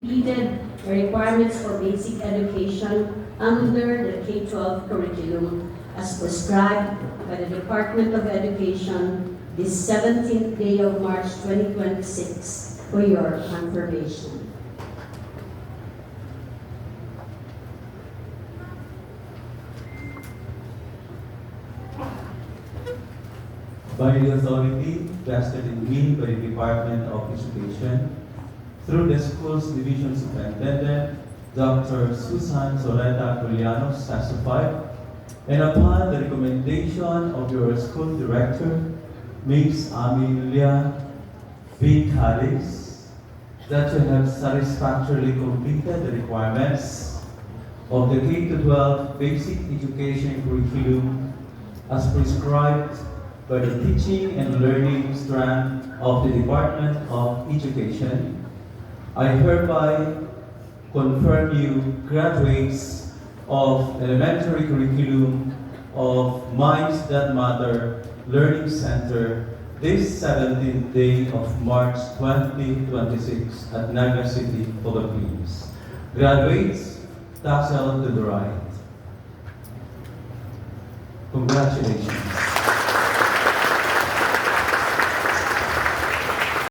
completed the requirements for basic education under the K-12 curriculum as prescribed by the Department of Education this 17th day of March 2026 for your confirmation. By the authority vested in me by the Department of Education, through the school's division superintendent, Dr. Susan Soleta Culianos, testified, and upon the recommendation of your school director, Ms. Amelia B. Calix, that you have satisfactorily completed the requirements of the K-12 basic education curriculum as prescribed by the teaching and learning strand of the Department of Education. I hereby confirm you graduates of elementary curriculum of Minds That Matter Learning Center this 17th day of March 2026 at Naga City, Philippines. Graduates, tassel to the right. Congratulations.